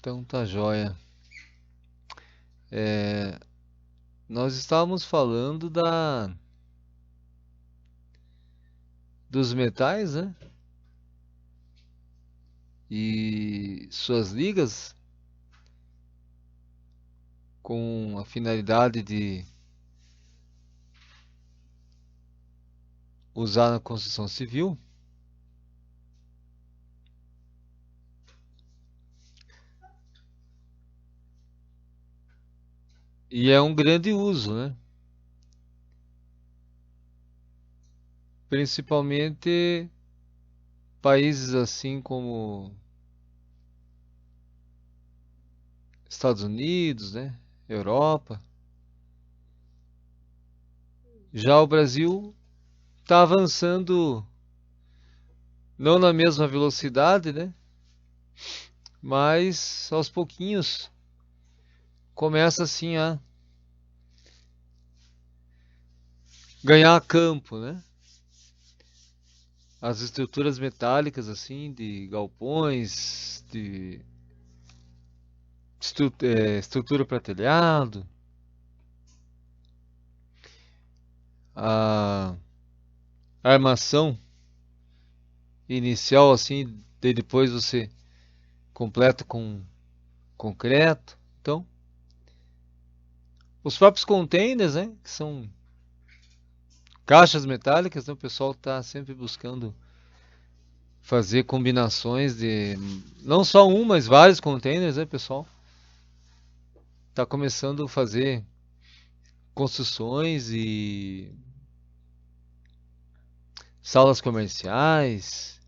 Então tá joia. É, nós estávamos falando dos metais, né? E suas ligas com a finalidade de usar na construção civil. E é um grande uso, né? Principalmente países assim como Estados Unidos, né? Europa. Já o Brasil está avançando não na mesma velocidade, né? Mas aos pouquinhos começa assim a ganhar campo, né? As estruturas metálicas assim de galpões, de estrutura para telhado, a armação inicial assim, de depois você completa com concreto. Então, os próprios containers, né, que são caixas metálicas, né, o pessoal está sempre buscando fazer combinações de não só um, mas vários containers, né, pessoal? Está começando a fazer construções e salas comerciais,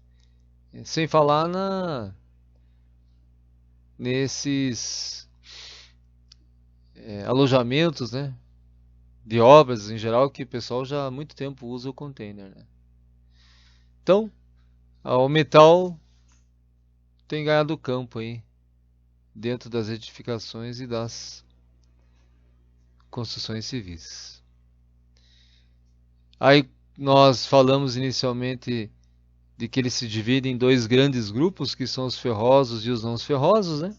sem falar nesses alojamentos, né, de obras em geral que o pessoal já há muito tempo usa o container, né? Então, o metal tem ganhado campo aí dentro das edificações e das construções civis. Aí nós falamos inicialmente de que ele se divide em dois grandes grupos, que são os ferrosos e os não ferrosos, né?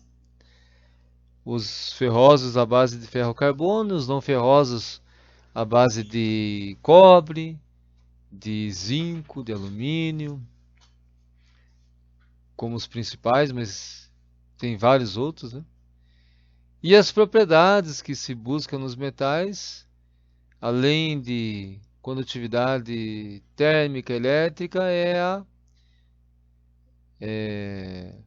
Os ferrosos à base de ferro carbono, os não ferrosos à base de cobre, de zinco, de alumínio, como os principais, mas tem vários outros, né? E as propriedades que se buscam nos metais, além de condutividade térmica, elétrica, é a é,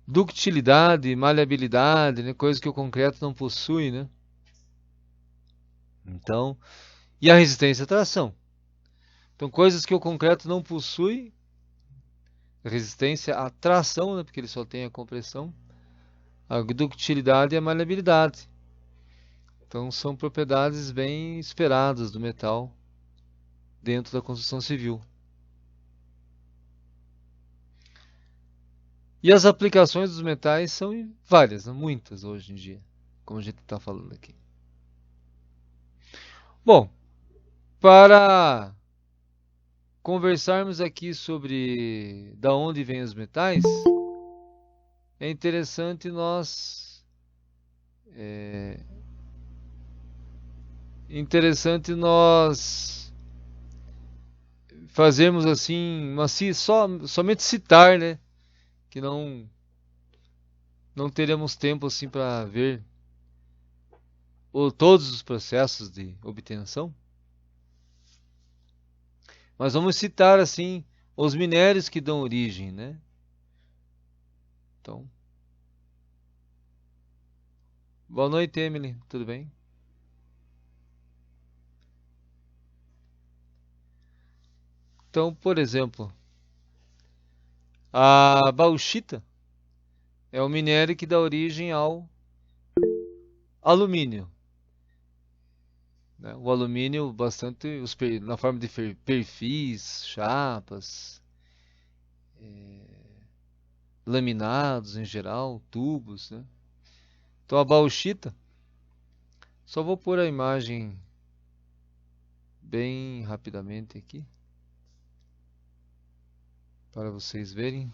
ductilidade, maleabilidade, né? Coisa que o concreto não possui, né? Então, e a resistência à tração. Então, coisas que o concreto não possui, resistência à tração, né? Porque ele só tem a compressão, a ductilidade e a maleabilidade. Então, são propriedades bem esperadas do metal dentro da construção civil. E as aplicações dos metais são várias, né? Muitas hoje em dia, como a gente está falando aqui. Bom, para conversarmos aqui sobre da onde vêm os metais, é é interessante nós fazermos assim, somente citar, né, que não teremos tempo assim para ver todos os processos de obtenção, mas vamos citar assim os minérios que dão origem, né? Então, boa noite, Emily, tudo bem? Então, por exemplo, a bauxita é o minério que dá origem ao alumínio, né? O alumínio bastante na forma de perfis, chapas, laminados em geral, tubos, né? Então a bauxita, só vou pôr a imagem bem rapidamente aqui para vocês verem.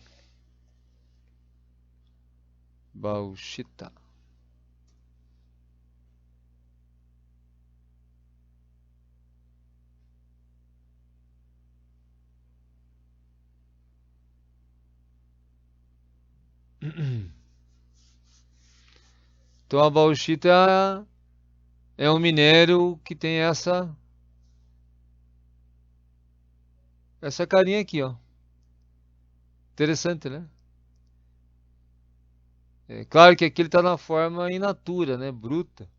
Bauxita. Então a bauxita é um minério que tem essa carinha aqui, ó. Interessante, né? É claro que aqui ele está na forma in natura, né? Bruta.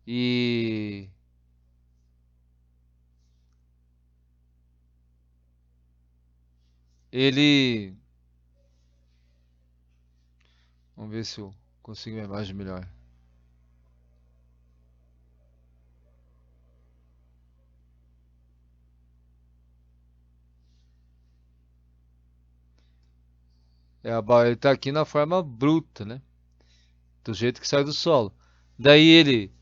E ele. Vamos ver se eu consigo uma imagem melhor. Ele está aqui na forma bruta, né? Do jeito que sai do solo. Daí ele,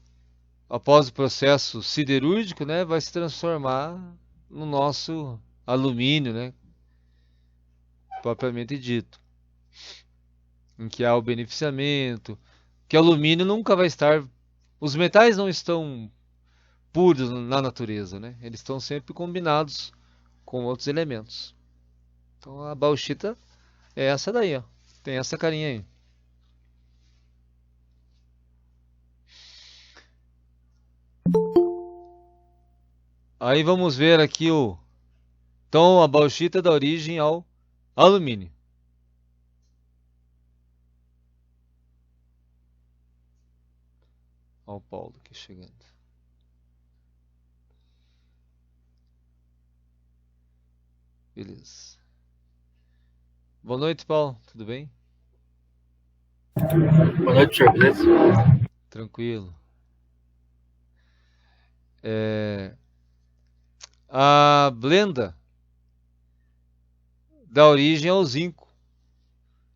após o processo siderúrgico, né, vai se transformar no nosso alumínio, né, propriamente dito, em que há o beneficiamento, que o alumínio nunca vai estar, os metais não estão puros na natureza, né? Eles estão sempre combinados com outros elementos. Então a bauxita é essa daí, ó. Tem essa carinha aí. Aí vamos ver aqui o. Então a bauxita dá origem ao alumínio. Olha o Paulo aqui chegando. Beleza. Boa noite, Paulo. Tudo bem? Boa noite, senhor. Beleza? Tranquilo. A blenda dá origem ao zinco.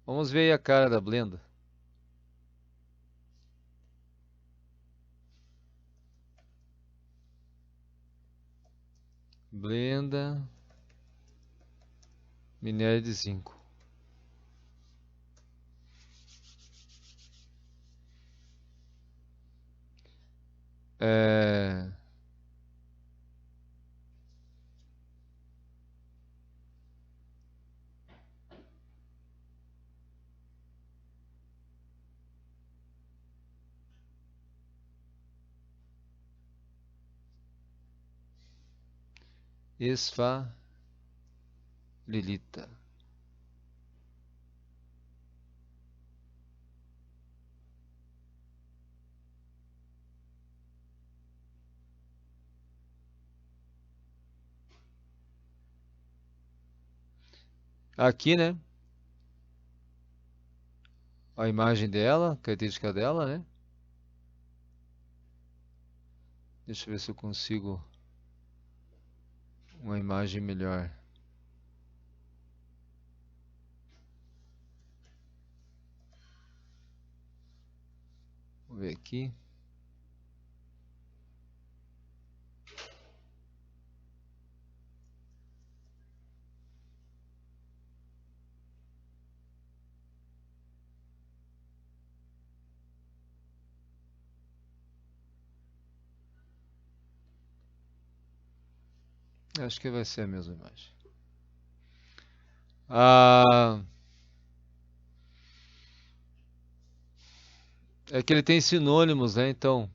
Vamos ver aí a cara da blenda. Blenda, minério de zinco. É... Esfalelita. Aqui, né? A imagem dela, a característica dela, né? Deixa eu ver se eu consigo uma imagem melhor. Vamos ver aqui. Acho que vai ser a mesma imagem. É que ele tem sinônimos, né? Então,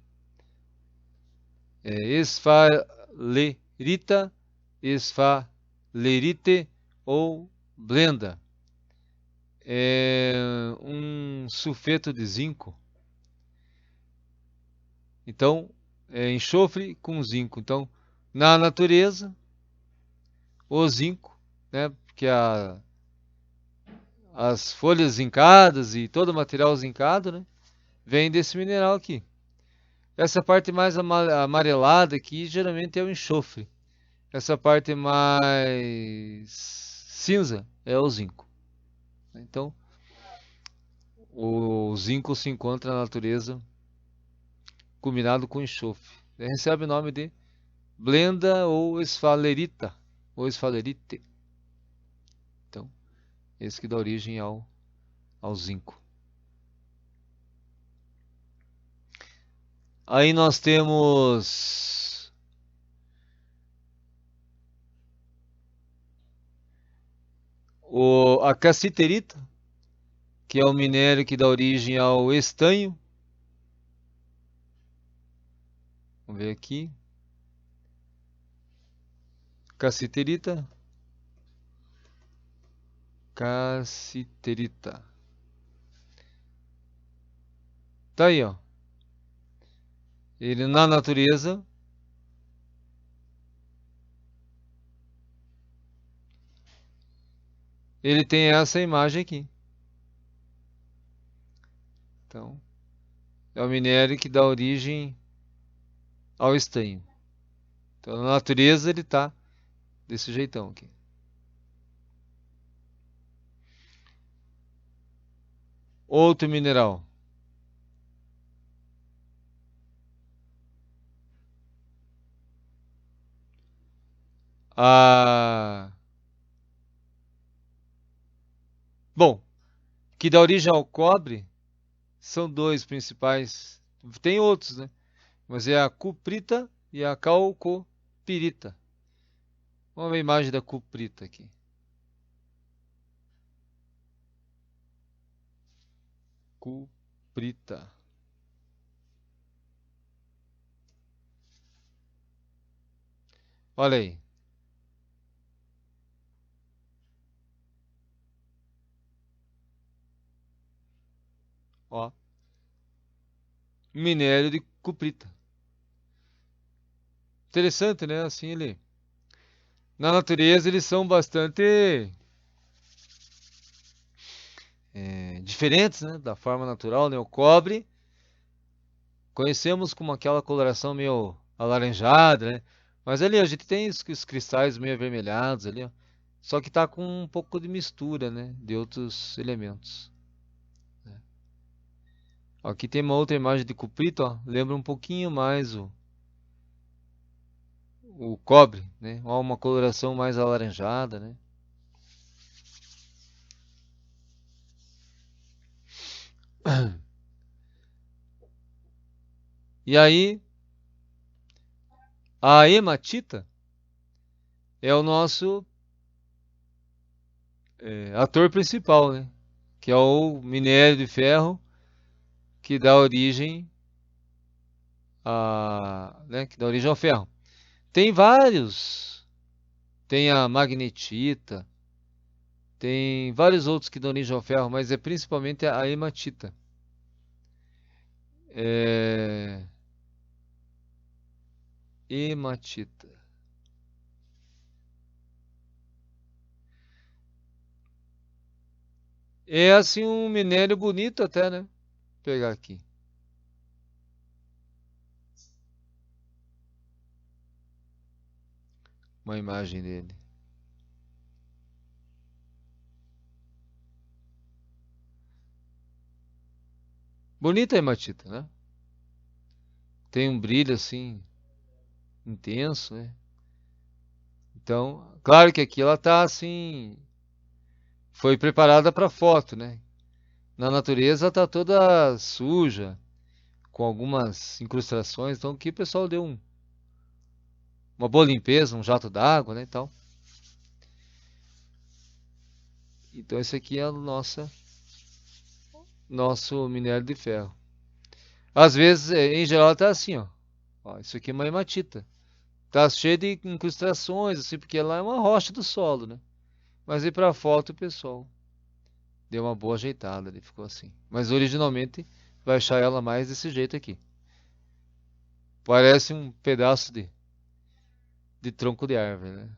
esfalerita, esfalerite ou blenda. É um sulfeto de zinco. Então, é enxofre com zinco. Então, na natureza, o zinco, né? Porque as folhas zincadas e todo o material zincado, né? Vem desse mineral aqui. Essa parte mais amarelada aqui geralmente é o enxofre. Essa parte mais cinza é o zinco. Então, o zinco se encontra na natureza combinado com enxofre. Ele recebe o nome de blenda ou esfalerita ou esfalerite. Então, esse que dá origem ao zinco. Aí nós temos a cassiterita, que é o minério que dá origem ao estanho. Vamos ver aqui. Cassiterita. Cassiterita. Tá aí, ó. Ele na natureza, ele tem essa imagem aqui. Então, é o minério que dá origem ao estanho. Então, na natureza ele tá desse jeitão aqui. Outro mineral. Ah, bom, que dá origem ao cobre são dois principais. Tem outros, né? Mas é a cuprita e a calcopirita. Vamos ver a imagem da cuprita aqui. Cuprita. Olha aí. Ó. Minério de cuprita. Interessante, né? Assim ele. Na natureza eles são bastante diferentes, né? Da forma natural, né? O cobre conhecemos como aquela coloração meio alaranjada, né? Mas ali a gente tem os cristais meio avermelhados ali, ó. Só que tá com um pouco de mistura, né? De outros elementos. Aqui tem uma outra imagem de cuprito, ó. Lembra um pouquinho mais o cobre, né? Ó, uma coloração mais alaranjada, né? E aí, a hematita é o nosso ator principal, né? Que é o minério de ferro que dá origem né? Que dá origem ao ferro. Tem vários. Tem a magnetita, tem vários outros que dão origem ao ferro, mas é principalmente a hematita. É... Hematita. É assim um minério bonito até, né? Vou pegar aqui. Uma imagem dele. Bonita a hematita, né? Tem um brilho assim intenso, né? Então, claro que aqui ela tá assim, foi preparada para foto, né? Na natureza tá toda suja, com algumas incrustações, então aqui o pessoal deu uma boa limpeza, um jato d'água, né, e tal. Então esse aqui é o nosso minério de ferro. Às vezes, em geral, tá assim, ó. Ó, isso aqui é uma hematita. Tá cheio de incrustações, assim, porque lá é uma rocha do solo, né? Mas aí pra foto o pessoal deu uma boa ajeitada ali, ficou assim. Mas originalmente vai achar ela mais desse jeito aqui. Parece um pedaço de tronco de árvore, né?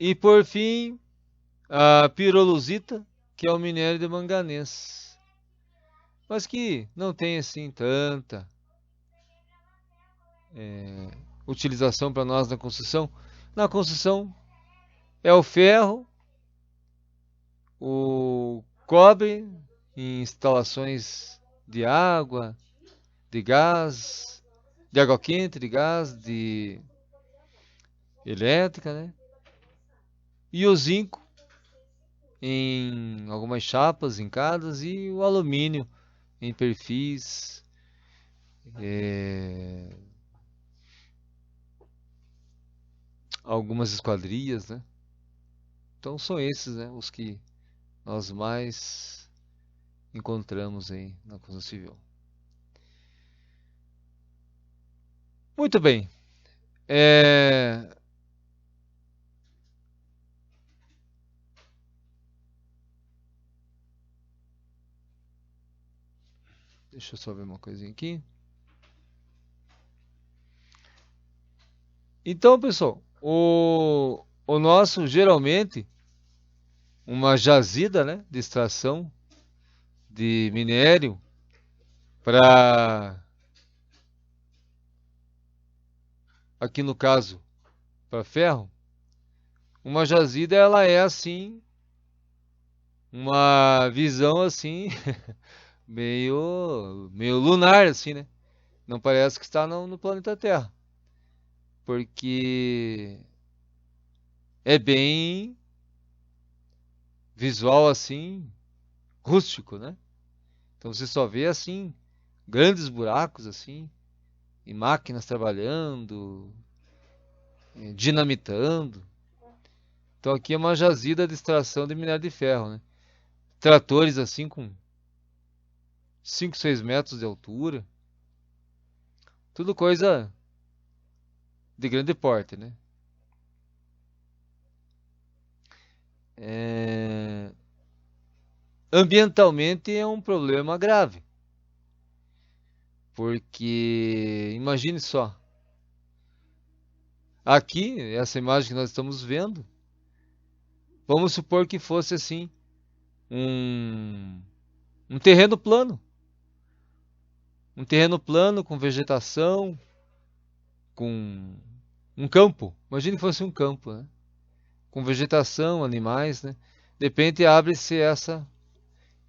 E por fim, a pirolusita, que é o minério de manganês. Mas que não tem assim tanta utilização para nós na construção. Na construção é o ferro, o cobre em instalações de água, de gás, de água quente, de gás, de elétrica, né? e o zinco em algumas chapas zincadas e o alumínio em perfis, é, algumas esquadrias, né? Então são esses, né, os que nós mais encontramos aí na construção civil. Muito bem. É, deixa eu só ver uma coisinha aqui. Então, pessoal, o nosso, geralmente, uma jazida, né, de extração de minério para, aqui no caso, para ferro, uma jazida ela é assim, uma visão assim, meio lunar assim, né? Não parece que está no planeta Terra, porque é bem visual assim, rústico, né? Então você só vê assim grandes buracos assim, e máquinas trabalhando, dinamitando. Então aqui é uma jazida de extração de minério de ferro, né? Tratores assim com 5, 6 metros de altura. Tudo coisa de grande porte, né? É, ambientalmente é um problema grave, porque imagine só, aqui, essa imagem que nós estamos vendo, vamos supor que fosse assim, um, um terreno plano, um terreno plano com vegetação, com um campo, imagine que fosse um campo, né? Com vegetação, animais, né? De repente abre-se essa,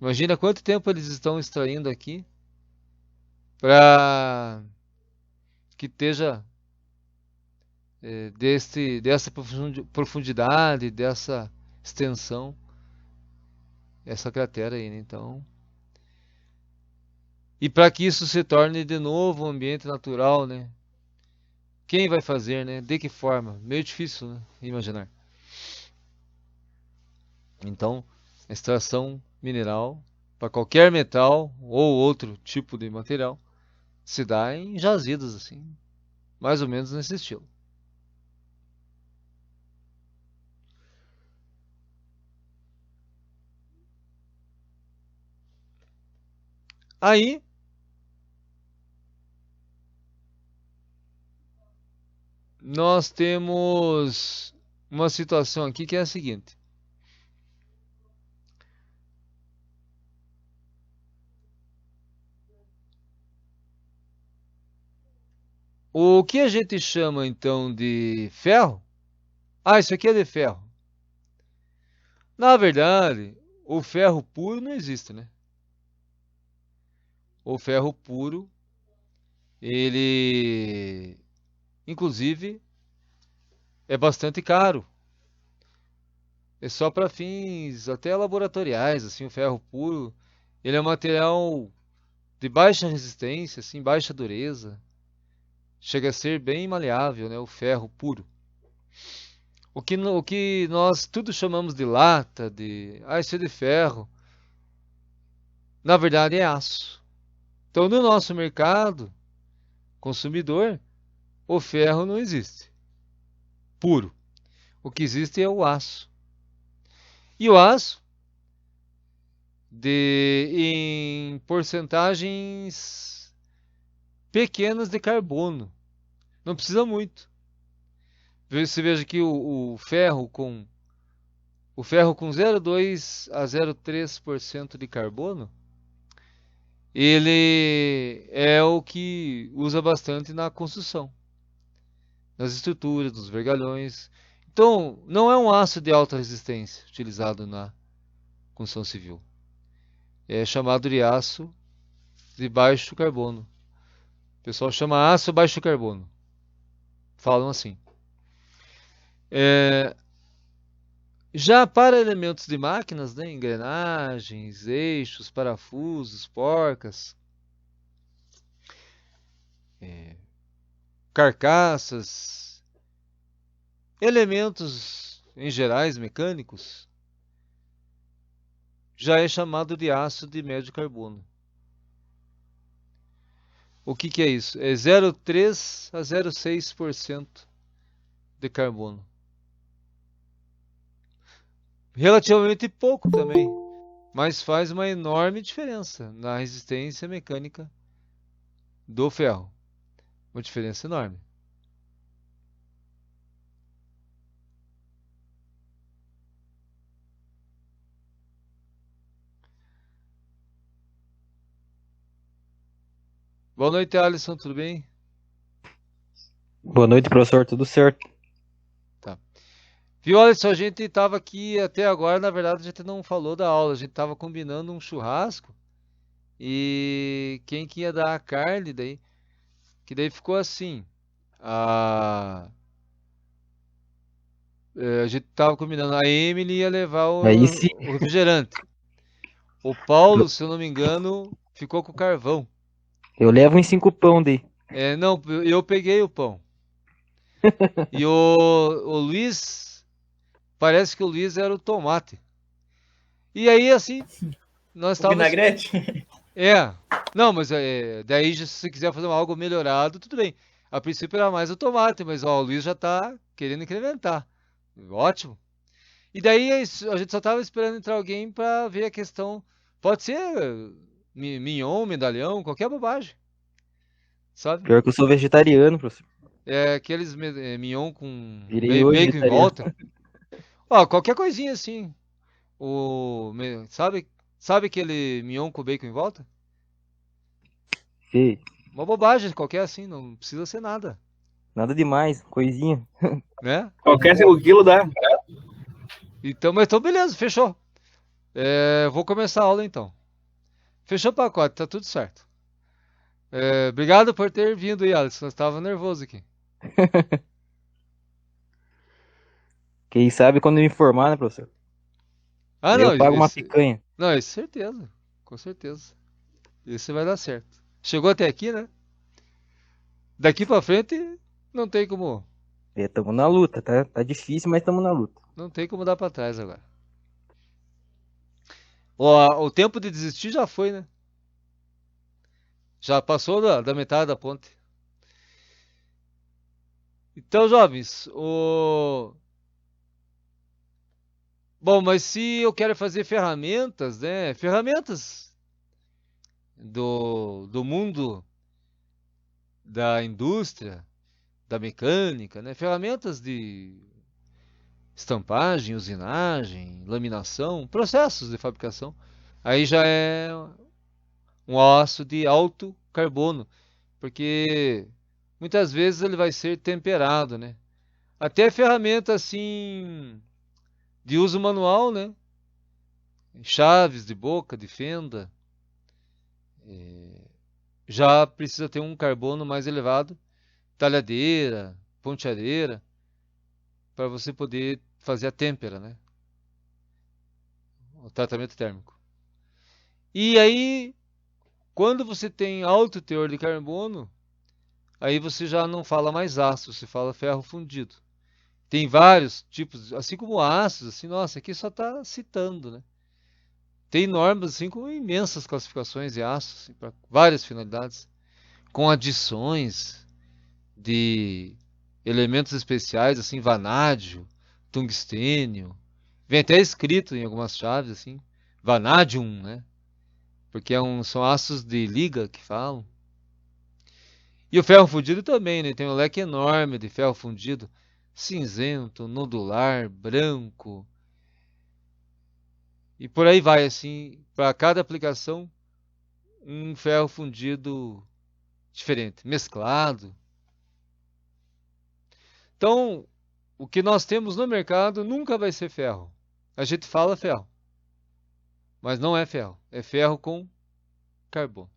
imagina quanto tempo eles estão extraindo aqui para que esteja dessa profundidade, dessa extensão, essa cratera aí, né? Então, e para que isso se torne de novo um ambiente natural, né? Quem vai fazer, né? De que forma? Meio difícil, né? Imaginar. Então, a extração mineral para qualquer metal ou outro tipo de material se dá em jazidas assim, mais ou menos nesse estilo. Aí nós temos uma situação aqui que é a seguinte. O que a gente chama então de ferro? Ah, isso aqui é de ferro. Na verdade, o ferro puro não existe, né? O ferro puro, ele, inclusive, é bastante caro. É só para fins até laboratoriais, assim, o ferro puro, ele é um material de baixa resistência, assim, baixa dureza. Chega a ser bem maleável, né? O ferro puro. O que nós tudo chamamos de lata, isso é de ferro, na verdade é aço. Então, no nosso mercado consumidor, o ferro não existe puro. O que existe é o aço. E o aço, em porcentagens pequenas de carbono. Não precisa muito. Você veja que o ferro com 0,2 a 0,3% de carbono, ele é o que usa bastante na construção, nas estruturas, nos vergalhões. Então, não é um aço de alta resistência utilizado na construção civil. É chamado de aço de baixo carbono. O pessoal chama aço baixo carbono. Falam assim. É, Já para elementos de máquinas, né, engrenagens, eixos, parafusos, porcas, carcaças, elementos em gerais mecânicos, já é chamado de aço de médio carbono. O que que é isso? É 0,3 a 0,6% de carbono. Relativamente pouco também, mas faz uma enorme diferença na resistência mecânica do ferro. Uma diferença enorme. Boa noite, Alisson, tudo bem? Boa noite, professor. Tudo certo? Tá. Viu, Alisson, a gente estava aqui até agora, na verdade a gente não falou da aula, a gente estava combinando um churrasco e quem que ia dar a carne daí, que daí ficou assim, a, a gente estava combinando, a Emily ia levar Aí sim, o refrigerante, o Paulo, se eu não me engano, ficou com o carvão. eu levo uns 5 pão daí. É, não, eu peguei o pão. E o Luiz, parece que o Luiz era o tomate. E aí, assim, nós O estávamos. vinagrete? É. Não, mas daí, se você quiser fazer algo melhorado, tudo bem. A princípio era mais o tomate, mas ó, o Luiz já tá querendo incrementar. Ótimo. E daí a gente só tava esperando entrar alguém pra ver a questão. Pode ser mignon, medalhão, qualquer bobagem, sabe? Pior que eu sou vegetariano, professor. É aqueles mignon com Virei hoje bacon em vegetariano. volta. Ó, qualquer coisinha assim. Sabe aquele mignon com bacon em volta? Sei. Uma bobagem qualquer assim, não precisa ser nada, Nada demais, coisinha. né? Qualquer quilo dá. Então, mas então beleza, fechou. Vou começar a aula então. Fechou o pacote, tá tudo certo. Obrigado por ter vindo aí, Alisson. Eu estava nervoso aqui. Quem sabe quando eu me informar, né, professor? Ah, Eu não, pago uma esse, picanha. não, isso certeza, com certeza. Esse vai dar certo. Chegou até aqui, né? Daqui pra frente não tem como, Tamo na luta, tá? Tá difícil, mas tamo na luta. não tem como dar pra trás agora. O tempo de desistir já foi, né? Já passou da metade da ponte. Então, jovens, bom, mas se eu quero fazer ferramentas, né? Ferramentas do mundo da indústria, da mecânica, né? Ferramentas de estampagem, usinagem, laminação, processos de fabricação. Aí já é um aço de alto carbono, porque muitas vezes ele vai ser temperado, né? Até ferramenta assim de uso manual, né? Chaves de boca, de fenda, já precisa ter um carbono mais elevado, talhadeira, ponteadeira, para você poder fazer a têmpera, né? O tratamento térmico. E aí, quando você tem alto teor de carbono, aí você já não fala mais aço, você fala ferro fundido. Tem vários tipos, assim como aços, assim, nossa, aqui só está citando, né? Tem normas assim com imensas classificações de aços, assim, para várias finalidades, com adições de elementos especiais, assim, vanádio, tungstênio. Vem até escrito em algumas chaves, assim, vanadium, né? Porque são aços de liga que falam. E o ferro fundido também, né? Tem um leque enorme de ferro fundido, cinzento, nodular, branco, e por aí vai, assim, para cada aplicação, um ferro fundido diferente, mesclado. Então, o que nós temos no mercado nunca vai ser ferro. A gente fala ferro, mas não é ferro. É ferro com carbono.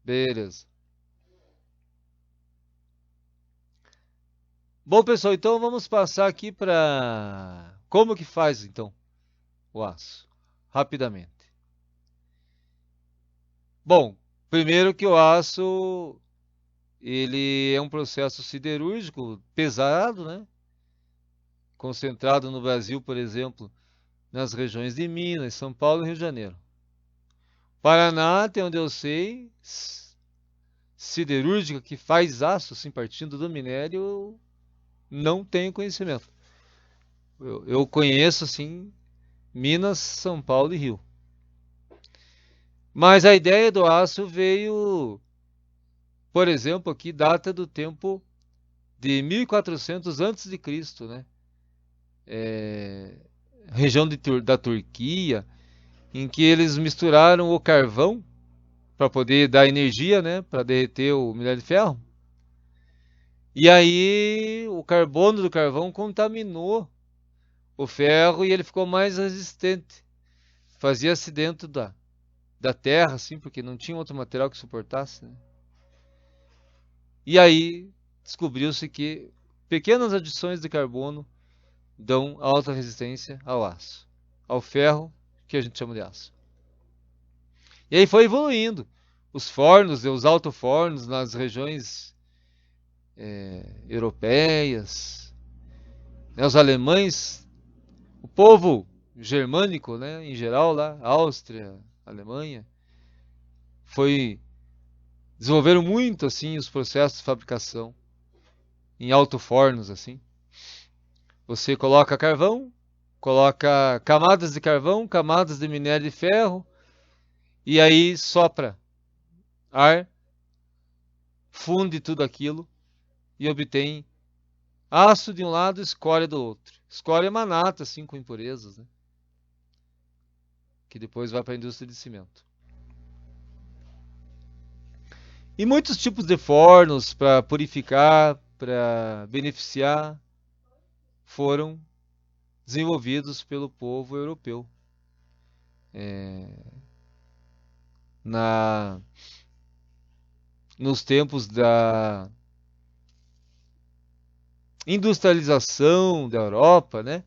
Beleza. Bom, pessoal, então vamos passar aqui para como que faz então o aço, rapidamente. Bom, primeiro que o aço ele é um processo siderúrgico pesado, né? Concentrado no Brasil, por exemplo, nas regiões de Minas, São Paulo e Rio de Janeiro. Paraná, até onde eu sei, siderúrgica que faz aço, assim, partindo do minério, não tenho conhecimento. Eu conheço, assim, Minas, São Paulo e Rio. Mas a ideia do aço veio, por exemplo, aqui data do tempo de 1400 antes de Cristo, né? Região da Turquia, em que eles misturaram o carvão para poder dar energia, né, para derreter o minério de ferro. E aí o carbono do carvão contaminou o ferro e ele ficou mais resistente. Fazia-se dentro da terra, assim, porque não tinha outro material que suportasse, né? E aí descobriu-se que pequenas adições de carbono dão alta resistência ao aço, ao ferro, que a gente chama de aço. E aí foi evoluindo. Os fornos, os alto-fornos nas regiões europeias, né, os alemães, o povo germânico, né, em geral, lá, Áustria, Alemanha, desenvolveram muito assim os processos de fabricação em alto-fornos, assim. Você coloca carvão, coloca camadas de carvão, camadas de minério de ferro, e aí sopra ar, funde tudo aquilo e obtém aço de um lado e escória do outro. Escória é uma nata, assim, com impurezas, né? Que depois vai para a indústria de cimento. E muitos tipos de fornos para purificar, para beneficiar, foram desenvolvidos pelo povo europeu. Nos tempos da industrialização da Europa, né?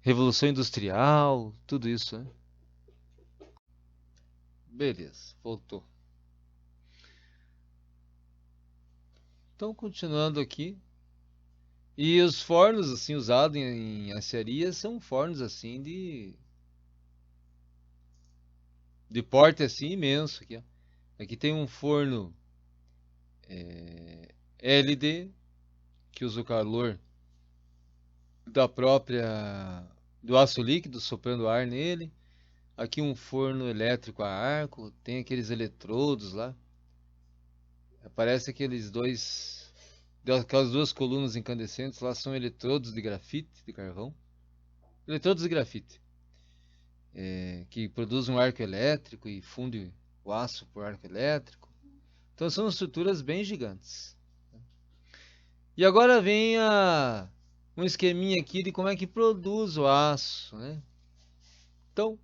Revolução Industrial, tudo isso, né? Beleza, voltou. Então, continuando aqui. E os fornos, assim, usados em aciaria são fornos, assim, de porte, assim, imenso. Aqui, ó. Aqui tem um forno LD, que usa o calor do aço líquido, soprando ar nele. Aqui um forno elétrico a arco, tem aqueles eletrodos lá. Parece aquelas duas colunas incandescentes lá são eletrodos de grafite, de carvão. Eletrodos de grafite, que produzem um arco elétrico e funde o aço por arco elétrico. Então são estruturas bem gigantes. E agora vem um esqueminha aqui de como é que produz o aço, né? Então,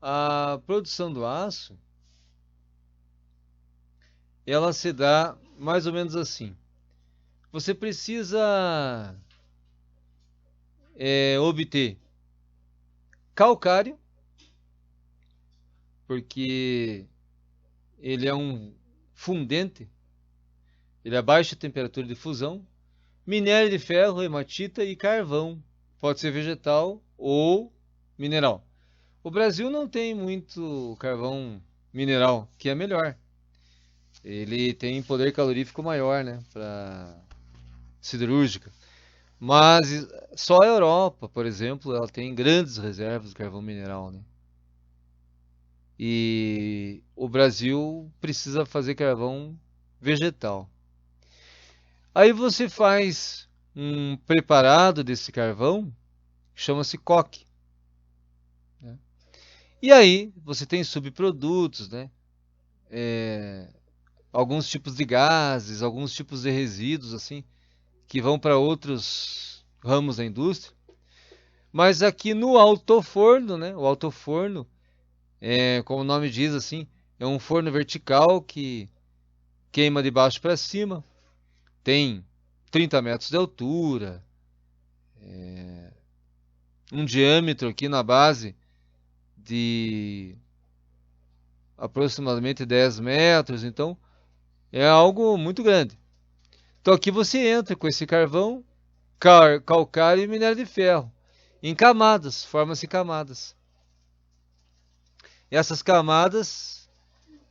a produção do aço, ela se dá mais ou menos assim. Você precisa obter calcário, porque ele é um fundente, ele é a baixa temperatura de fusão, minério de ferro, hematita e carvão. Pode ser vegetal ou mineral. O Brasil não tem muito carvão mineral, que é melhor. Ele tem poder calorífico maior, né, para siderúrgica. Mas só a Europa, por exemplo, ela tem grandes reservas de carvão mineral, né? E o Brasil precisa fazer carvão vegetal. Aí você faz um preparado desse carvão, chama-se coque, né? E aí você tem subprodutos, né? Alguns tipos de gases, alguns tipos de resíduos, assim, que vão para outros ramos da indústria. Mas aqui no altoforno, né? O altoforno, como o nome diz, assim, É um forno vertical que queima de baixo para cima, tem 30 metros de altura, um diâmetro aqui na base de aproximadamente 10 metros, então é algo muito grande. Então aqui você entra com esse carvão, calcário e minério de ferro, em camadas, forma-se camadas. E essas camadas,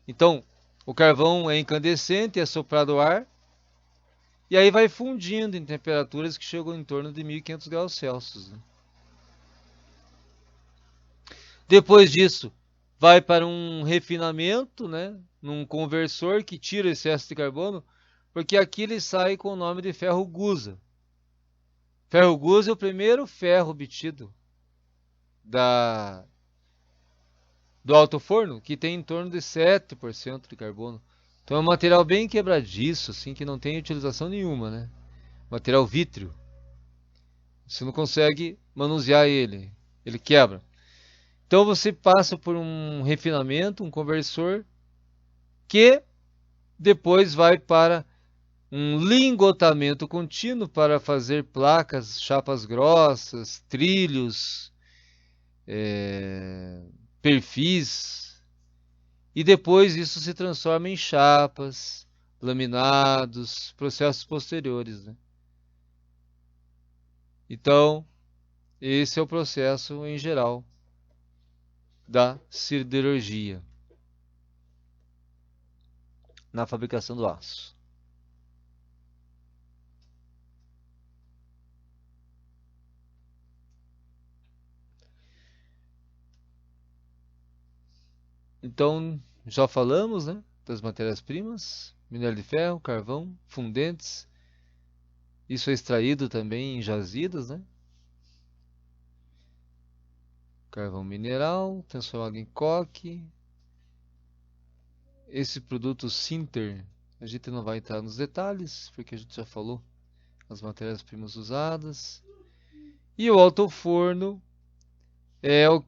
então o carvão é incandescente, é soprado ar, e aí vai fundindo em temperaturas que chegam em torno de 1500 graus Celsius. Né? Depois disso, vai para um refinamento, né, num conversor que tira o excesso de carbono, porque aqui ele sai com o nome de ferro gusa. Ferro gusa é o primeiro ferro obtido do alto forno, que tem em torno de 7% de carbono. Então é um material bem quebradiço, assim, que não tem utilização nenhuma, né? Material vítreo. Você não consegue manusear ele, ele quebra. Então você passa por um refinamento, um conversor, que depois vai para um lingotamento contínuo para fazer placas, chapas grossas, trilhos, perfis, e depois isso se transforma em chapas, laminados, processos posteriores. Né? Então, esse é o processo em geral da siderurgia na fabricação do aço. Então, já falamos, né, das matérias-primas, minério de ferro, carvão, fundentes. Isso é extraído também em jazidas, né? Carvão mineral, transformado em coque. Esse produto sinter, a gente não vai entrar nos detalhes, porque a gente já falou as matérias-primas usadas. E o alto-forno é o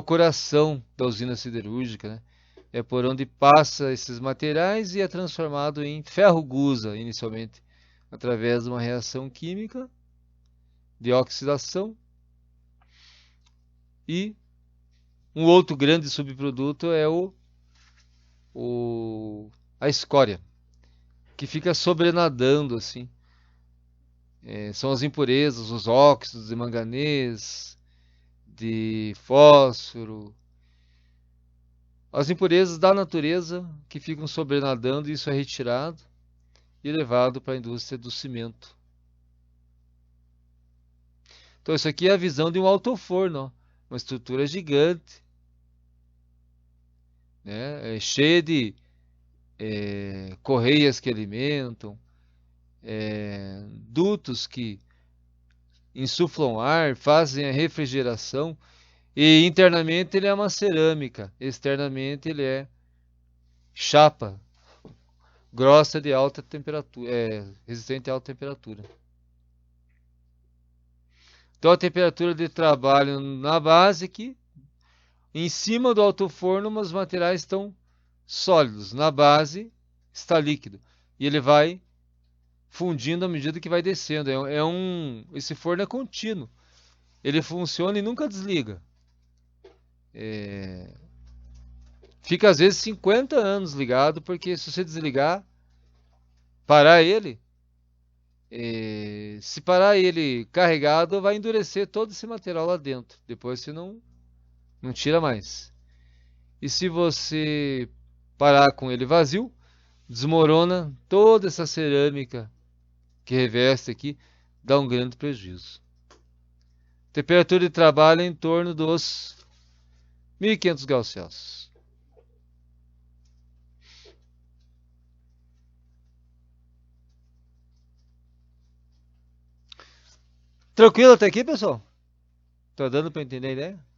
coração da usina siderúrgica, né? É por onde passa esses materiais e é transformado em ferro gusa, inicialmente, através de uma reação química de oxidação. E um outro grande subproduto é a escória, que fica sobrenadando assim. São as impurezas, os óxidos de manganês, de fósforo, as impurezas da natureza que ficam sobrenadando, e isso é retirado e levado para a indústria do cimento. Então isso aqui é a visão de um alto-forno, ó, uma estrutura gigante, né, cheia de correias que alimentam, dutos que insuflam ar, fazem a refrigeração, e internamente ele é uma cerâmica, externamente ele é chapa grossa de alta temperatura, resistente a alta temperatura. Então a temperatura de trabalho na base aqui, em cima do alto forno, os materiais estão sólidos, na base está líquido, e ele vai fundindo à medida que vai descendo. Esse forno é contínuo, ele funciona e nunca desliga. Fica às vezes 50 anos ligado, porque se você desligar, parar ele, se parar ele carregado, vai endurecer todo esse material lá dentro. Depois você não tira mais. E se você parar com ele vazio, desmorona toda essa cerâmica que reveste aqui, dá um grande prejuízo. Temperatura de trabalho é em torno dos 1500 graus Celsius. Tranquilo até aqui, pessoal? Tá dando para entender a ideia?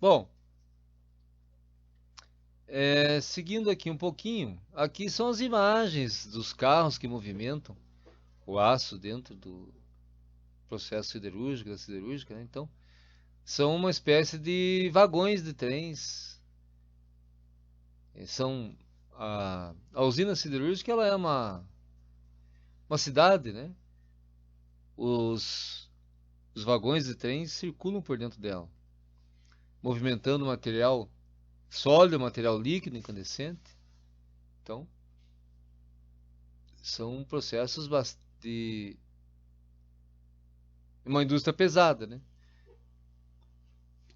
Bom, seguindo aqui um pouquinho, aqui são as imagens dos carros que movimentam o aço dentro do processo siderúrgico, da siderúrgica, né? Então, são uma espécie de vagões de trens. São a usina siderúrgica, ela é uma cidade, né? Os vagões de trens circulam por dentro dela, movimentando material sólido, material líquido, incandescente. Então, são processos de uma indústria pesada, né?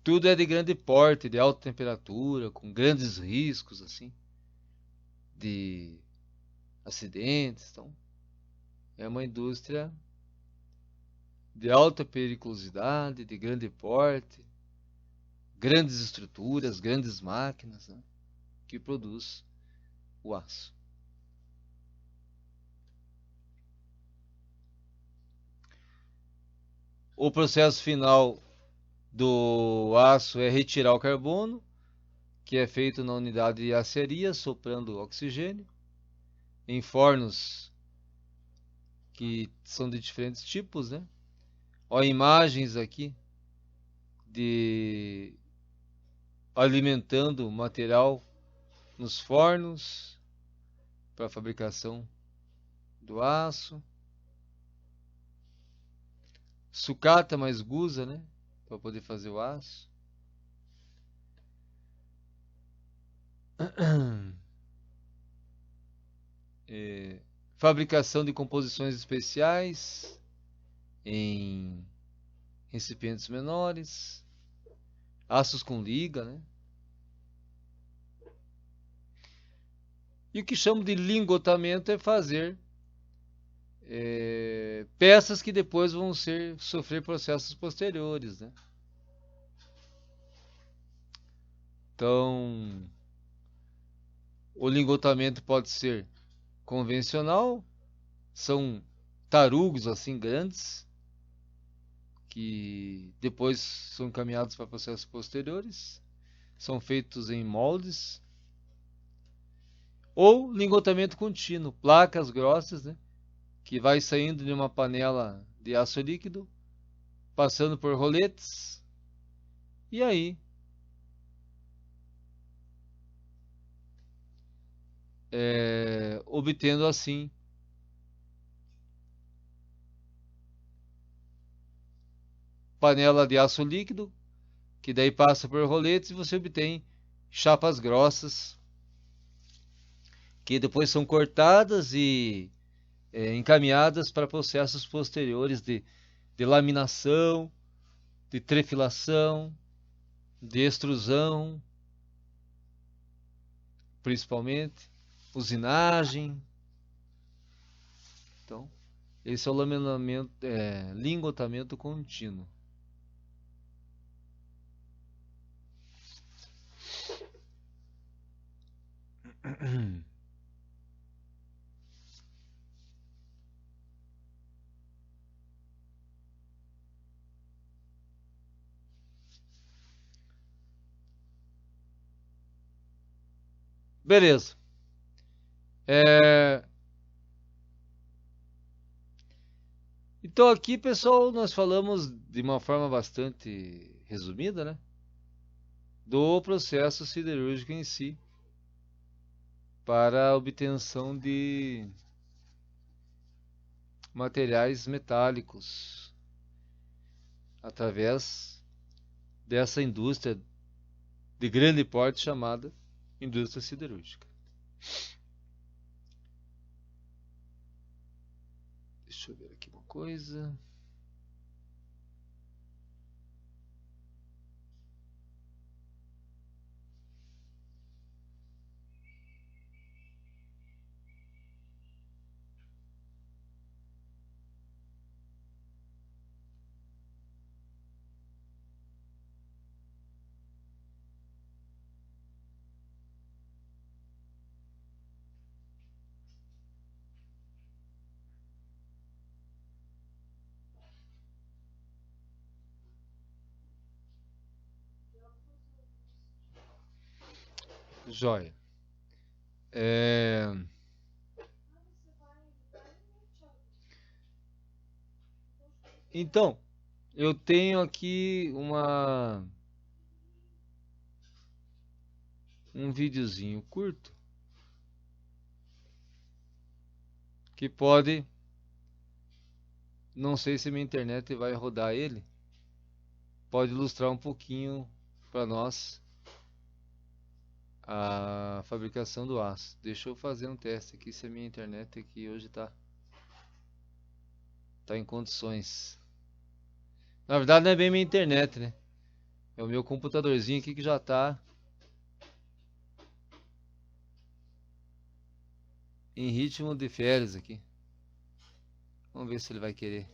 Tudo é de grande porte, de alta temperatura, com grandes riscos, assim, de acidentes. Então, é uma indústria de alta periculosidade, de grande porte, grandes estruturas, grandes máquinas, né, que produz o aço. O processo final do aço é retirar o carbono, que é feito na unidade de aciaria, soprando oxigênio, em fornos que são de diferentes tipos, né? Olha imagens aqui de alimentando material nos fornos para a fabricação do aço. Sucata mais gusa, né? Para poder fazer o aço. Fabricação de composições especiais em recipientes menores. Aços com liga, né? E o que chamo de lingotamento é fazer peças que depois vão sofrer processos posteriores, né? Então, o lingotamento pode ser convencional, são tarugos assim grandes, que depois são encaminhados para processos posteriores, são feitos em moldes, ou lingotamento contínuo, placas grossas, né, que vai saindo de uma panela de aço líquido, passando por roletes, e aí obtendo assim panela de aço líquido, que daí passa por roletes e você obtém chapas grossas, que depois são cortadas e encaminhadas para processos posteriores de laminação, de trefilação, de extrusão, principalmente, usinagem. Então, esse é o lingotamento contínuo. Beleza. Então aqui, pessoal, nós falamos de uma forma bastante resumida, né, do processo siderúrgico em si, para a obtenção de materiais metálicos através dessa indústria de grande porte chamada indústria siderúrgica. Deixa eu ver aqui uma coisa. Joia. É... Então, eu tenho aqui um videozinho curto que pode, não sei se minha internet vai rodar ele, pode ilustrar um pouquinho para nós a fabricação do aço. Deixa eu fazer um teste aqui se a minha internet aqui hoje tá em condições. Na verdade não é bem minha internet, né? É o meu computadorzinho aqui que já tá em ritmo de férias aqui. Vamos ver se ele vai querer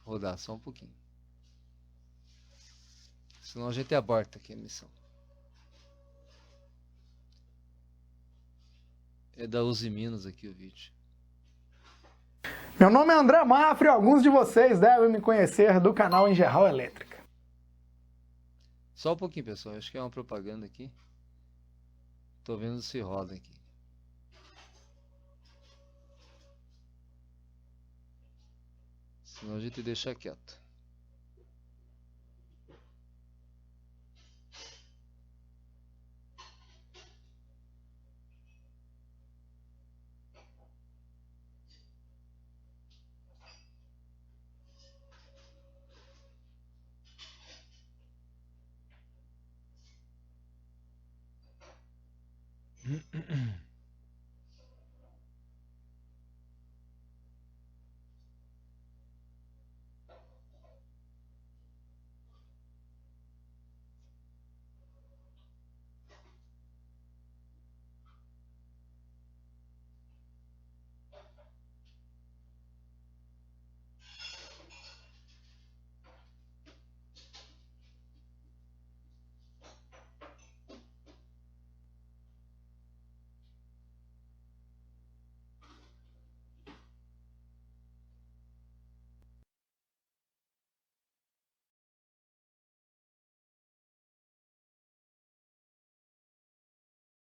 rodar só um pouquinho. Senão a gente aborta aqui a missão. É da Uzi Minas aqui o vídeo. Meu nome é André Mafra e alguns de vocês devem me conhecer do canal Engerral Elétrica. Só um pouquinho, pessoal. Acho que é uma propaganda aqui. Tô vendo se roda aqui. Senão a gente deixa quieto.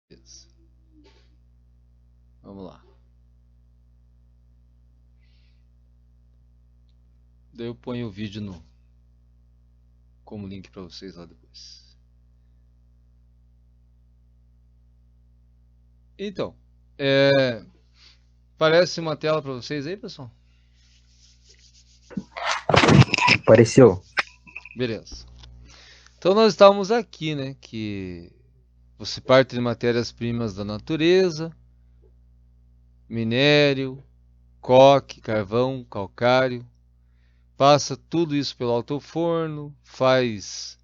Beleza. Vamos lá. Daí eu ponho o vídeo como link para vocês lá depois. Então, parece uma tela para vocês aí, pessoal? Apareceu. Beleza. Então nós estávamos aqui, né? Que você parte de matérias-primas da natureza, minério, coque, carvão, calcário, passa tudo isso pelo alto forno, faz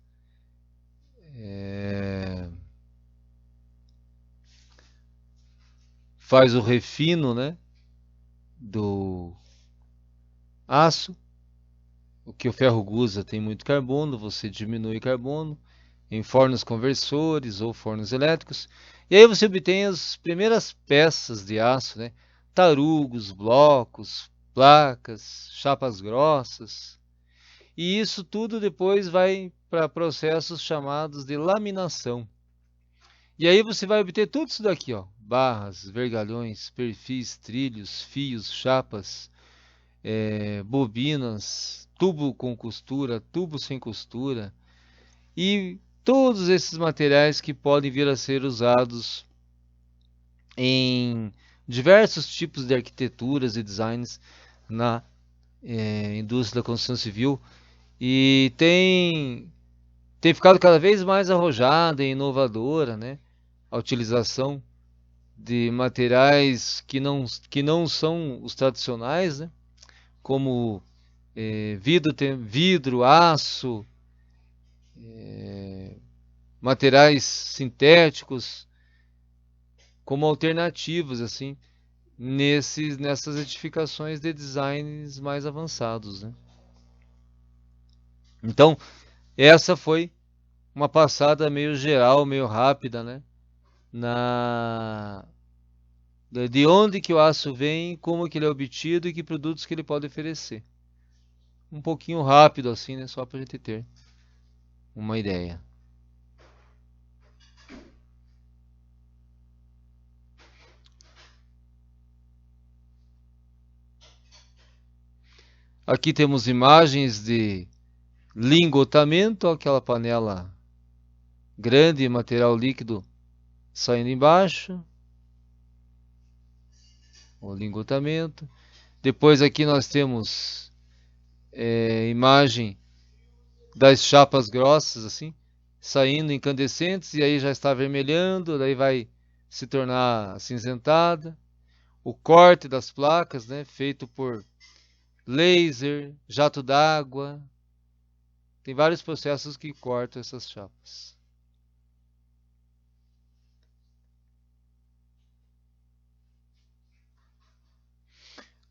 o refino, né, do aço. O que o ferro gusa tem muito carbono, você diminui carbono em fornos conversores ou fornos elétricos. E aí você obtém as primeiras peças de aço, né? Tarugos, blocos, placas, chapas grossas. E isso tudo depois vai para processos chamados de laminação. E aí você vai obter tudo isso daqui, ó: barras, vergalhões, perfis, trilhos, fios, chapas, bobinas, tubo com costura, tubo sem costura e todos esses materiais que podem vir a ser usados em diversos tipos de arquiteturas e designs na indústria da construção civil, e tem ficado cada vez mais arrojada e inovadora, né, a utilização de materiais que não são os tradicionais, né, como vidro, aço, materiais sintéticos como alternativas assim nessas edificações de designs mais avançados, né? Então, essa foi uma passada meio geral, meio rápida, né? De onde que o aço vem, como que ele é obtido e que produtos que ele pode oferecer. Um pouquinho rápido assim, né? Só para a gente ter uma ideia. Aqui temos imagens de lingotamento, aquela panela grande, material líquido saindo embaixo. O lingotamento. Depois aqui nós temos imagem das chapas grossas, assim, saindo incandescentes, e aí já está avermelhando, daí vai se tornar acinzentada. O corte das placas, né, feito por laser, jato d'água. Tem vários processos que cortam essas chapas.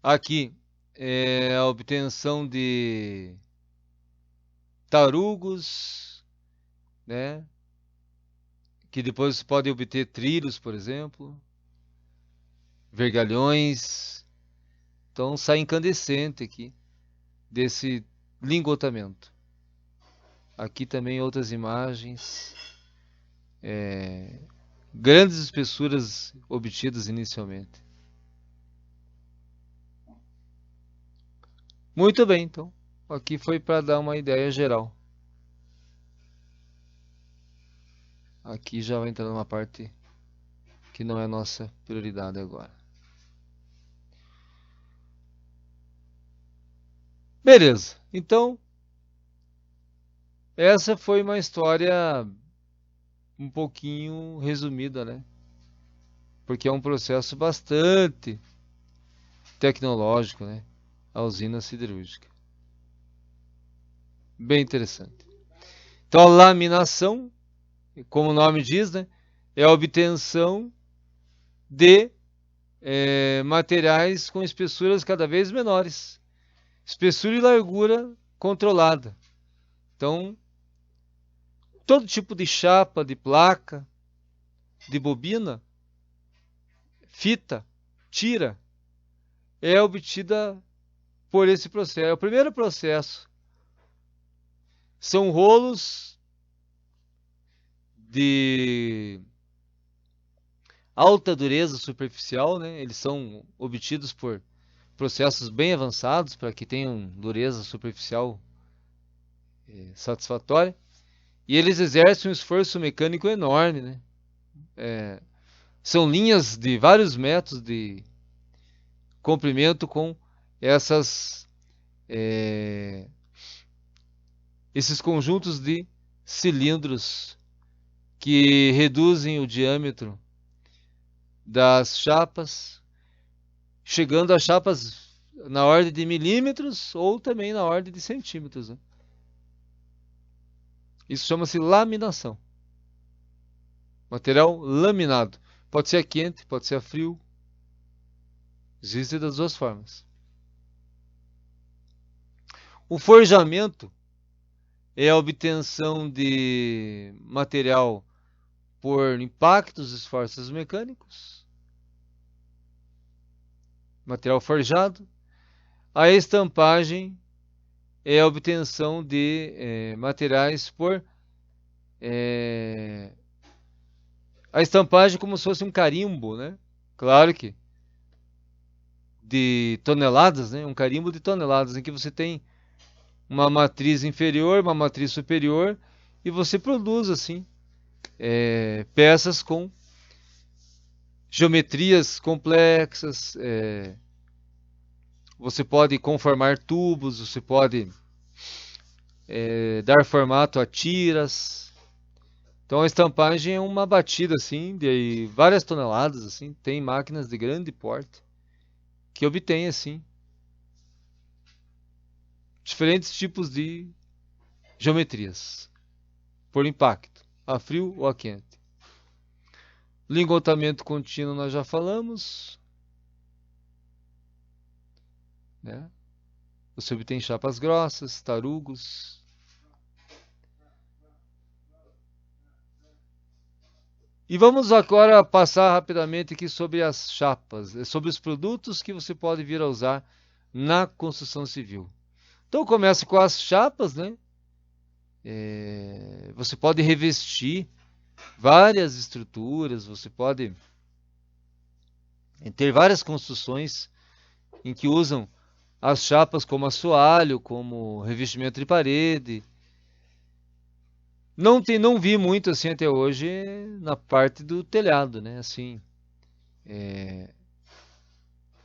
Aqui é a obtenção de tarugos, né? Que depois você pode obter trilhos, por exemplo, vergalhões. Então sai incandescente aqui desse lingotamento. Aqui também outras imagens. Grandes espessuras obtidas inicialmente. Muito bem, então. Aqui foi para dar uma ideia geral. Aqui já vai entrar numa parte que não é nossa prioridade agora. Beleza. Então, essa foi uma história um pouquinho resumida, né? Porque é um processo bastante tecnológico, né? A usina siderúrgica. Bem interessante. Então, a laminação, como o nome diz, né? É a obtenção de materiais com espessuras cada vez menores. Espessura e largura controlada. Então, todo tipo de chapa, de placa, de bobina, fita, tira, é obtida por esse processo. É o primeiro processo. São rolos de alta dureza superficial, né? Eles são obtidos por processos bem avançados para que tenham dureza superficial satisfatória. E eles exercem um esforço mecânico enorme, né? São linhas de vários metros de comprimento com esses conjuntos de cilindros que reduzem o diâmetro das chapas, chegando a chapas na ordem de milímetros ou também na ordem de centímetros, né? Isso chama-se laminação. Material laminado. Pode ser a quente, pode ser a frio. Existe das duas formas. O forjamento é a obtenção de material por impactos e esforços mecânicos. Material forjado. A estampagem é a obtenção de materiais por... a estampagem como se fosse um carimbo, né? Claro que de toneladas, né? Um carimbo de toneladas, em que você tem uma matriz inferior, uma matriz superior, e você produz assim peças com geometrias complexas. Você pode conformar tubos, você pode dar formato a tiras. Então a estampagem é uma batida assim de várias toneladas, assim. Tem máquinas de grande porte que obtêm assim diferentes tipos de geometrias por impacto, a frio ou a quente. Lingotamento contínuo nós já falamos, né? Você obtém chapas grossas, tarugos. E vamos agora passar rapidamente aqui sobre as chapas, sobre os produtos que você pode vir a usar na construção civil. Então começa com as chapas, né? Você pode revestir várias estruturas, você pode ter várias construções em que usam as chapas como assoalho, como revestimento de parede. Não vi muito assim até hoje na parte do telhado, né? Assim,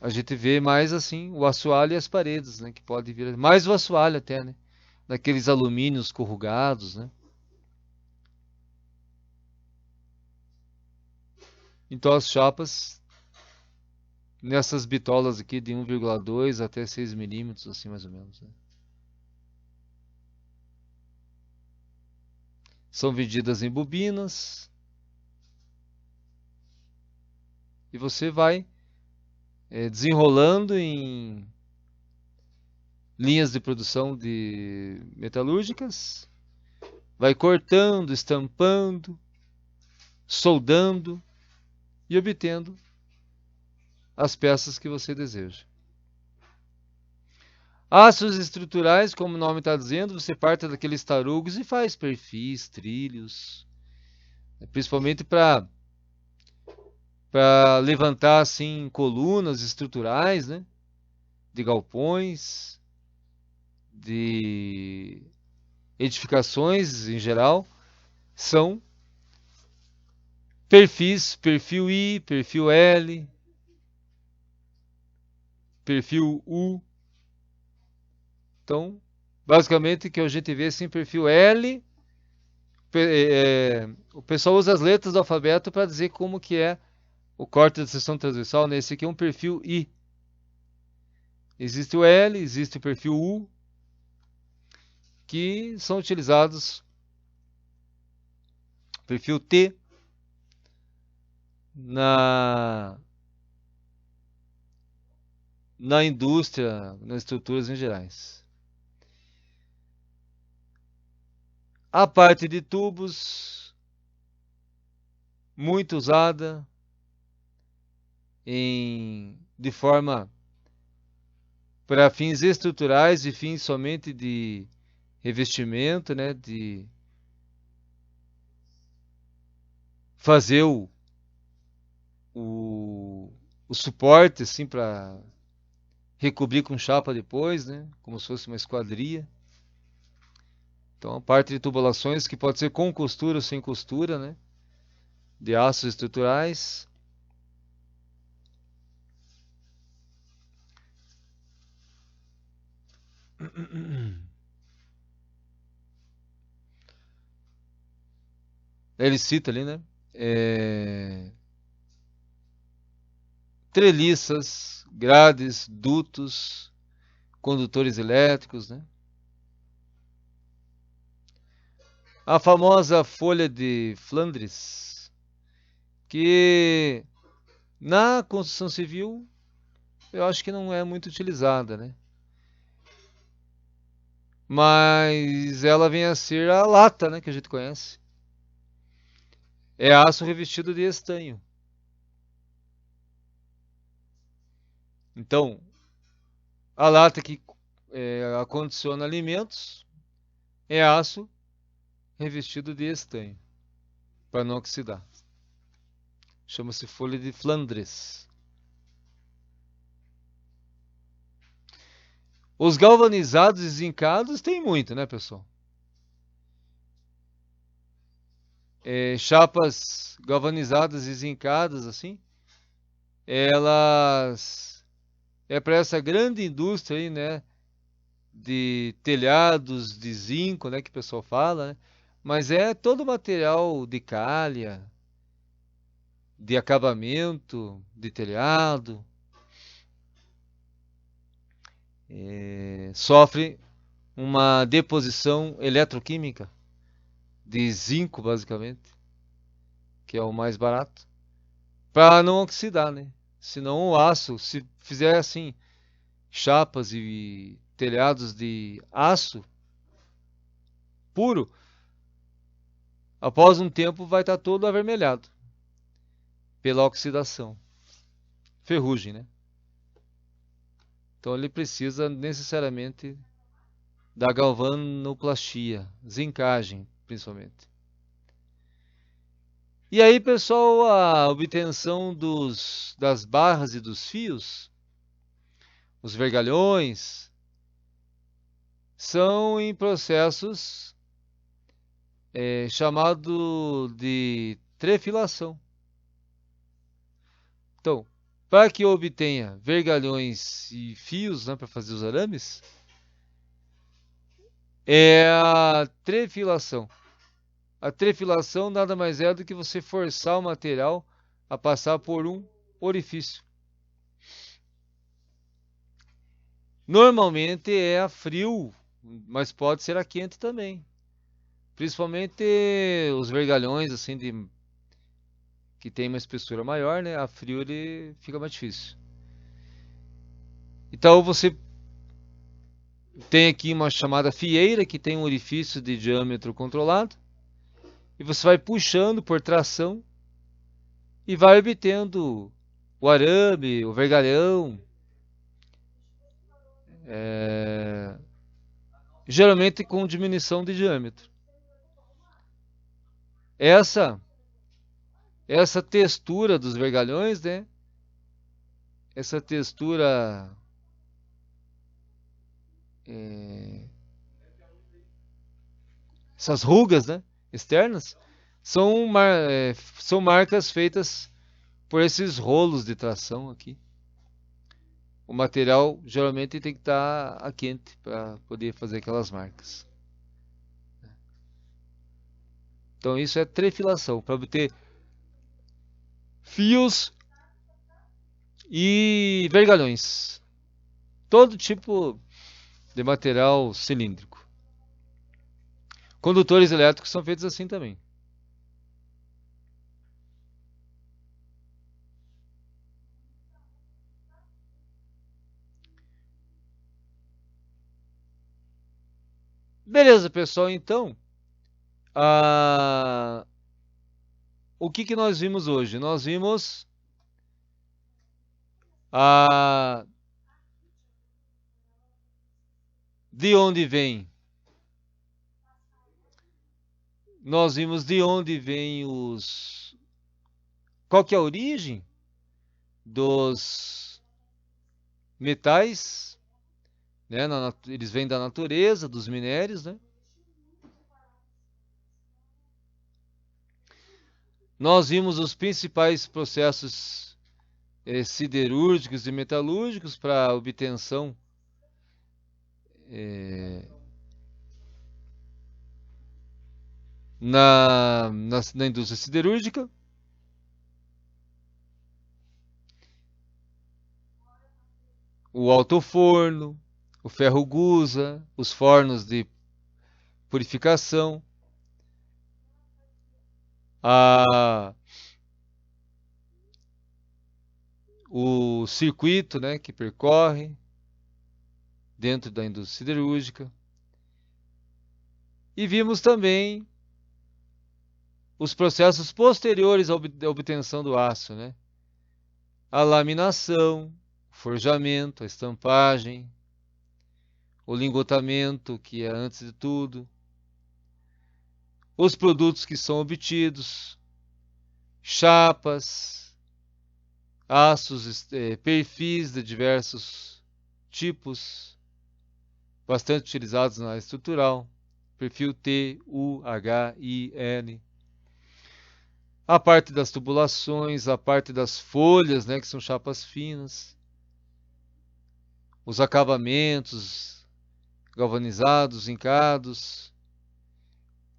a gente vê mais assim o assoalho e as paredes, né? Que pode vir mais o assoalho até, né? Daqueles alumínios corrugados, né? Então as chapas nessas bitolas aqui de 1,2 até 6 milímetros, assim mais ou menos, né? São vendidas em bobinas e você vai desenrolando em linhas de produção de metalúrgicas, vai cortando, estampando, soldando e obtendo as peças que você deseja. Aços estruturais, como o nome está dizendo, você parte daqueles tarugos e faz perfis, trilhos, principalmente para levantar assim colunas estruturais, né, de galpões, de edificações em geral, são perfis, perfil I, perfil L, perfil U. Então, basicamente, que a gente vê assim, perfil L, o pessoal usa as letras do alfabeto para dizer como que é o corte da seção transversal, né? Esse aqui é um perfil I. Existe o L, existe o perfil U, que são utilizados, perfil T, na indústria, nas estruturas em gerais. A parte de tubos, muito usada de forma para fins estruturais e fins somente de revestimento, né, de fazer o suporte assim para recobrir com chapa depois, né, como se fosse uma esquadria. Então, a parte de tubulações que pode ser com costura ou sem costura, né, de aços estruturais. Ele cita ali, né? Treliças, grades, dutos, condutores elétricos, né? A famosa folha de Flandres, que na construção civil eu acho que não é muito utilizada, né? Mas ela vem a ser a lata, né, que a gente conhece. É aço revestido de estanho. Então, a lata que acondiciona alimentos é aço revestido de estanho, para não oxidar. Chama-se folha de Flandres. Os galvanizados e zincados tem muito, né, pessoal? Chapas galvanizadas e zincadas, assim, elas para essa grande indústria aí, né, de telhados de zinco, né, que o pessoal fala, né? Mas é todo material de calha, de acabamento, de telhado, sofre uma deposição eletroquímica de zinco, basicamente, que é o mais barato, para não oxidar, né? Senão o aço, se fizer assim, chapas e telhados de aço puro, após um tempo vai estar todo avermelhado pela oxidação. Ferrugem, né? Então ele precisa necessariamente da galvanoplastia, zincagem, principalmente. E aí, pessoal, a obtenção das barras e dos fios, os vergalhões, são em processos chamado de trefilação. Então, para que eu obtenha vergalhões e fios, né, para fazer os arames, é a trefilação. A trefilação nada mais é do que você forçar o material a passar por um orifício. Normalmente é a frio, mas pode ser a quente também. Principalmente os vergalhões assim que tem uma espessura maior, né? A frio ele fica mais difícil. Então você tem aqui uma chamada fieira que tem um orifício de diâmetro controlado e você vai puxando por tração e vai obtendo o arame, o vergalhão, geralmente com diminuição de diâmetro. Essa textura dos vergalhões, né? Essa textura essas rugas, né, externas, são marcas feitas por esses rolos de tração aqui. O material geralmente tem que estar a quente para poder fazer aquelas marcas. Então isso é trefilação, para obter fios e vergalhões. Todo tipo de material cilíndrico. Condutores elétricos são feitos assim também. Beleza, pessoal, então o que nós vimos hoje? Nós vimos de onde vem. Nós vimos de onde vem qual que é a origem dos metais, né? Eles vêm da natureza, dos minérios, né? Nós vimos os principais processos siderúrgicos e metalúrgicos para a obtenção na indústria siderúrgica. O alto-forno, o ferro-gusa, os fornos de purificação, o circuito, né, que percorre dentro da indústria siderúrgica. E vimos também os processos posteriores à obtenção do aço, né? A laminação, o forjamento, a estampagem, o lingotamento, que é antes de tudo, os produtos que são obtidos, chapas, aços, perfis de diversos tipos, bastante utilizados na área estrutural, perfil T, U, H, I, N. A parte das tubulações, a parte das folhas, né, que são chapas finas, os acabamentos galvanizados, zincados,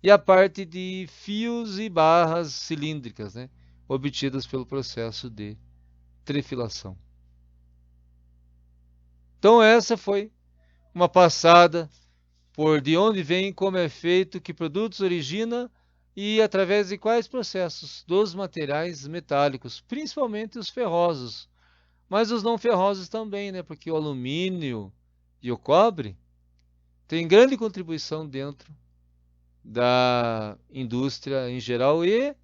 e a parte de fios e barras cilíndricas, né, obtidas pelo processo de trefilação. Então essa foi uma passada por de onde vem, como é feito, que produtos origina e através de quais processos dos materiais metálicos, principalmente os ferrosos, mas os não ferrosos também, né? Porque o alumínio e o cobre têm grande contribuição dentro da indústria em geral e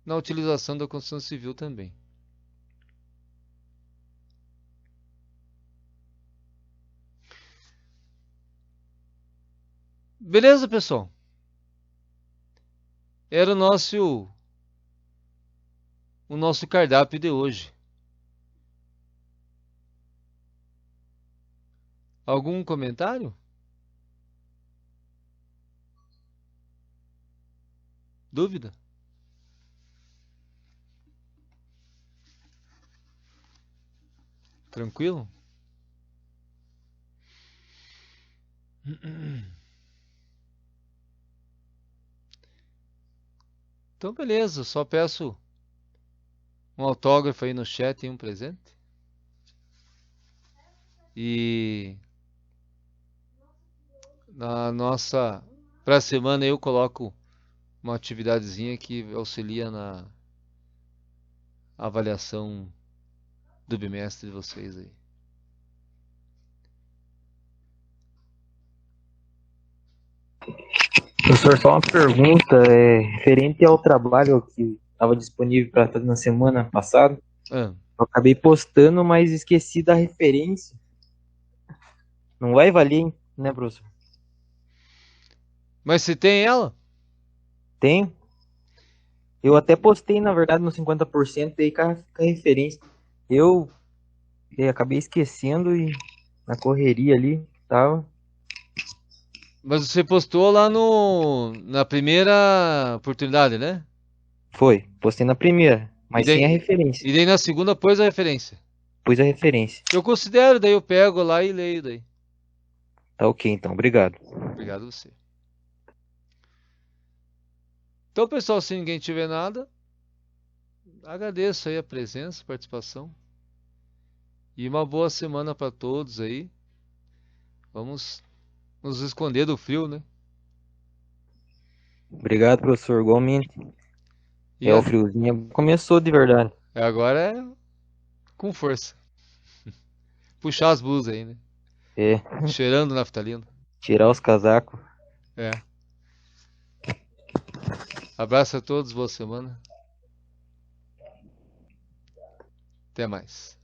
na utilização da construção civil também. Beleza, pessoal? Era o nosso cardápio de hoje. Algum comentário? Dúvida? Tranquilo? Então, beleza. Só peço um autógrafo aí no chat e um presente. E pra semana eu coloco uma atividadezinha que auxilia na avaliação do bimestre de vocês aí. Professor, só uma pergunta, referente ao trabalho que estava disponível para fazer na semana passada. Ah, Eu acabei postando, mas esqueci da referência. Não vai valer, hein, né, professor? mas se tem ela? Tem. Eu até postei, na verdade, no 50% aí com a referência. Eu acabei esquecendo e na correria ali tava. Mas você postou lá na primeira oportunidade, né? Foi, postei na primeira, E mas sem a daí, referência. e daí na segunda pôs a referência. Pus a referência. Eu considero, daí eu pego lá e leio daí. Tá ok, então, obrigado. Obrigado a você. Então, pessoal, se ninguém tiver nada, agradeço aí a presença, a participação. E uma boa semana para todos aí. Vamos nos esconder do frio, né? Obrigado, professor, igualmente. E O friozinho começou de verdade. agora é com força. Puxar as blusas aí, né? É, Cheirando naftalina. tirar os casacos. É. Abraço a todos, boa semana. Até mais.